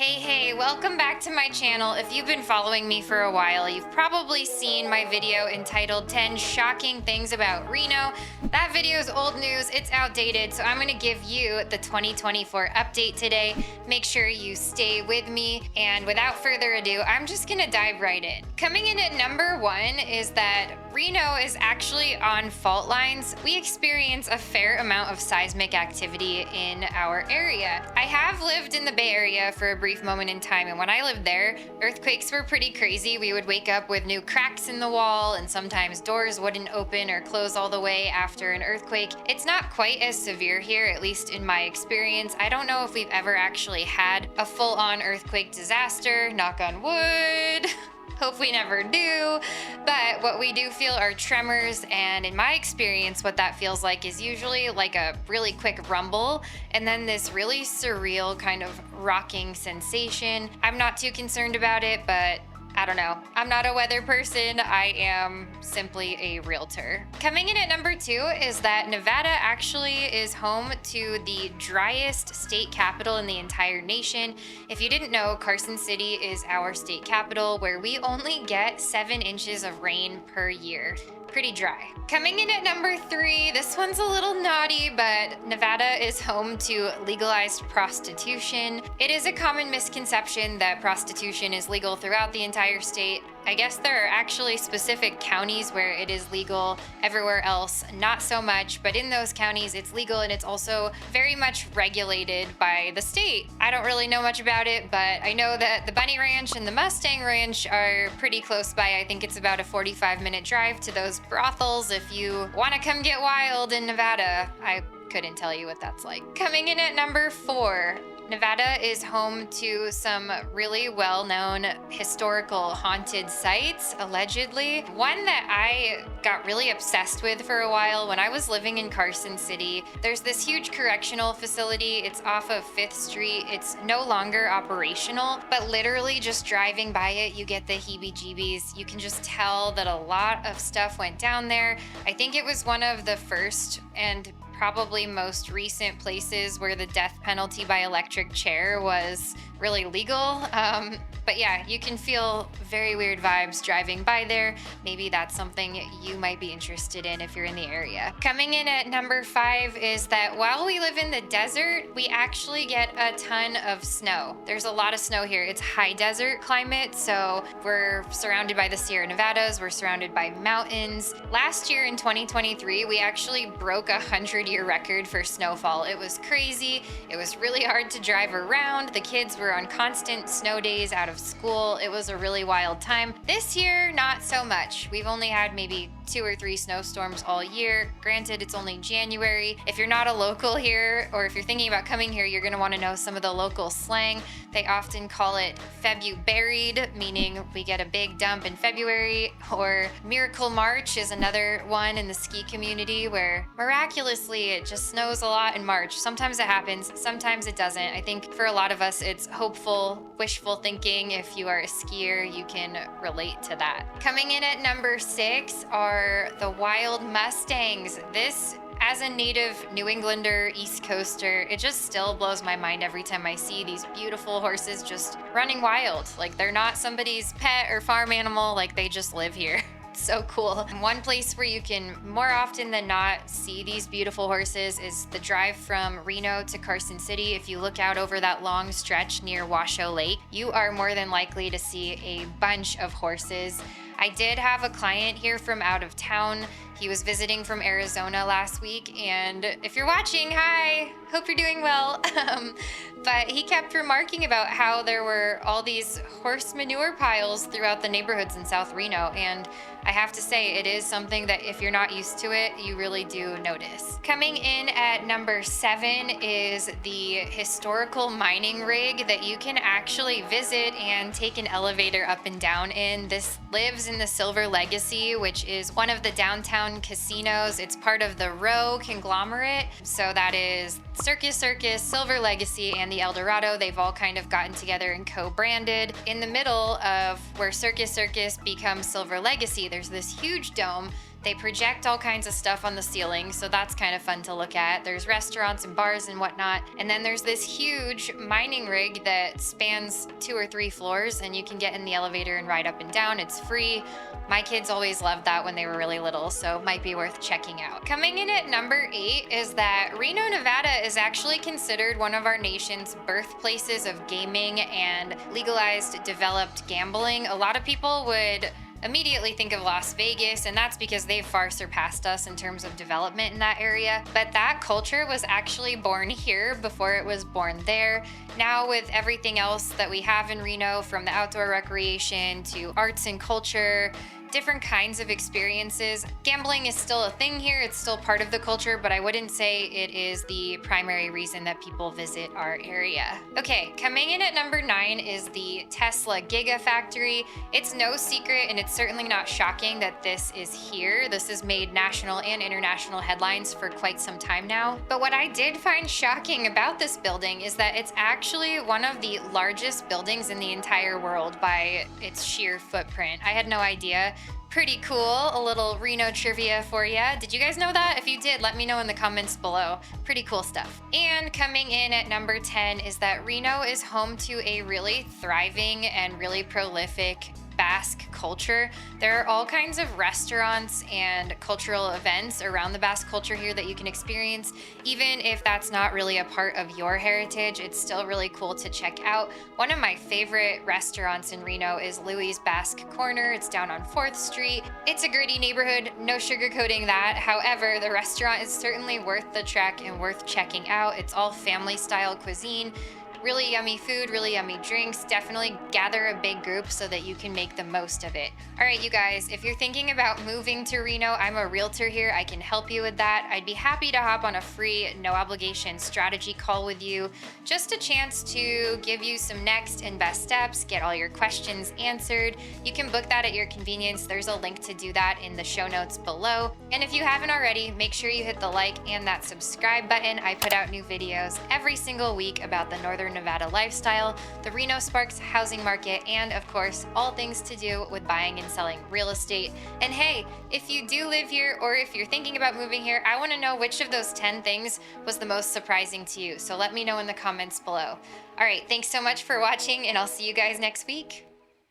Hey, welcome back to my channel. If you've been following me for a while, you've probably seen my video entitled 10 Shocking Things About Reno. That video is old news, it's outdated, so I'm gonna give you the 2024 update today. Make sure you stay with me, and without further ado, I'm just gonna dive right in. Coming in at number 1 is that Reno is actually on fault lines. We experience a fair amount of seismic activity in our area. I have lived in the Bay Area for a brief moment in time, and when I lived there, earthquakes were pretty crazy. We would wake up with new cracks in the wall, and sometimes doors wouldn't open or close all the way after an earthquake. It's not quite as severe here, at least in my experience. I don't know if we've ever actually had a full-on earthquake disaster, knock on wood. Hope we never do, but what we do feel are tremors, and in my experience what that feels like is usually like a really quick rumble and then this really surreal kind of rocking sensation. I'm not too concerned about it, but I don't know. I'm not a weather person, I am simply a realtor. Coming in at number 2 is that Nevada actually is home to the driest state capital in the entire nation. If you didn't know, Carson City is our state capital, where we only get 7 inches of rain per year. Pretty dry. Coming in at number 3, this one's a little naughty, but Nevada is home to legalized prostitution. It is a common misconception that prostitution is legal throughout the entire state. I guess there are actually specific counties where it is legal, everywhere else not so much, but in those counties it's legal, and it's also very much regulated by the state. I don't really know much about it, but I know that the Bunny Ranch and the Mustang Ranch are pretty close by. I think it's about a 45-minute drive to those brothels if you want to come get wild in Nevada. I couldn't tell you what that's like. Coming in at number 4, Nevada is home to some really well-known historical haunted sites, allegedly. One that I got really obsessed with for a while when I was living in Carson City. There's this huge correctional facility. It's off of 5th Street. It's no longer operational, but literally just driving by it, you get the heebie-jeebies. You can just tell that a lot of stuff went down there. I think it was one of the first and probably most recent places where the death penalty by electric chair was really legal. But yeah, you can feel very weird vibes driving by there. Maybe that's something you might be interested in if you're in the area. Coming in at number 5 is that while we live in the desert, we actually get a ton of snow. There's a lot of snow here. It's high desert climate, so we're surrounded by the Sierra Nevadas, we're surrounded by mountains. Last year in 2023, we actually broke a 100-year record for snowfall. It was crazy. It was really hard to drive around. The kids were on constant snow days out of school. It was a really wild time. This year, not so much. We've only had maybe 2 or 3 snowstorms all year. Granted, it's only January. If you're not a local here, or if you're thinking about coming here, you're gonna wanna know some of the local slang. They often call it Febu-buried, meaning we get a big dump in February, or Miracle March is another one in the ski community where miraculously it just snows a lot in March. Sometimes it happens, sometimes it doesn't. I think for a lot of us, it's hopeful, wishful thinking. If you are a skier, you can relate to that. Coming in at number 6 are the wild Mustangs. This, as a native New Englander, East Coaster, it just still blows my mind every time I see these beautiful horses just running wild. Like they're not somebody's pet or farm animal, like they just live here. So cool. One place where you can more often than not see these beautiful horses is the drive from Reno to Carson City. If you look out over that long stretch near Washoe Lake, you are more than likely to see a bunch of horses. I did have a client here from out of town. He was visiting from Arizona last week, and if you're watching, hi, hope you're doing well. But he kept remarking about how there were all these horse manure piles throughout the neighborhoods in South Reno, and I have to say it is something that if you're not used to it, you really do notice. Coming in at number 7 is the historical mining rig that you can actually visit and take an elevator up and down in. This lives in the Silver Legacy, which is one of the downtown casinos. It's part of the Row conglomerate. So that is Circus Circus, Silver Legacy, and the El Dorado. They've all kind of gotten together and co-branded. In the middle of where Circus Circus becomes Silver Legacy, there's this huge dome They project all kinds of stuff on the ceiling, so that's kind of fun to look at. There's restaurants and bars and whatnot. And then there's this huge mining rig that spans 2 or 3 floors, and you can get in the elevator and ride up and down. It's free. My kids always loved that when they were really little, so it might be worth checking out. Coming in at number 8 is that Reno, Nevada is actually considered one of our nation's birthplaces of gaming and legalized, developed gambling. A lot of people would immediately think of Las Vegas, and that's because they've far surpassed us in terms of development in that area. But that culture was actually born here before it was born there. Now, with everything else that we have in Reno, from the outdoor recreation to arts and culture, different kinds of experiences, gambling is still a thing here. It's still part of the culture, but I wouldn't say it is the primary reason that people visit our area. Okay, coming in at number 9 is the Tesla Gigafactory. It's no secret, and it's certainly not shocking that this is here. This has made national and international headlines for quite some time now. But what I did find shocking about this building is that it's actually one of the largest buildings in the entire world by its sheer footprint. I had no idea. Pretty cool. A little Reno trivia for you. Did you guys know that? If you did, let me know in the comments below. Pretty cool stuff. And coming in at number 10 is that Reno is home to a really thriving and really prolific Basque culture. There are all kinds of restaurants and cultural events around the Basque culture here that you can experience. Even if that's not really a part of your heritage, it's still really cool to check out. One of my favorite restaurants in Reno is Louis' Basque Corner. It's down on 4th Street. It's a gritty neighborhood, no sugarcoating that. However, the restaurant is certainly worth the trek and worth checking out. It's all family style cuisine. Really yummy food, really yummy drinks. Definitely gather a big group so that you can make the most of it. All right, you guys, if you're thinking about moving to Reno, I'm a realtor here. I can help you with that. I'd be happy to hop on a free, no obligation strategy call with you. Just a chance to give you some next and best steps, get all your questions answered. You can book that at your convenience. There's a link to do that in the show notes below. And if you haven't already, make sure you hit the like and that subscribe button. I put out new videos every single week about the Northern Nevada lifestyle, the Reno Sparks housing market, and of course, all things to do with buying and selling real estate. And hey, if you do live here or if you're thinking about moving here, I want to know which of those 10 things was the most surprising to you. So let me know in the comments below. All right, thanks so much for watching, and I'll see you guys next week.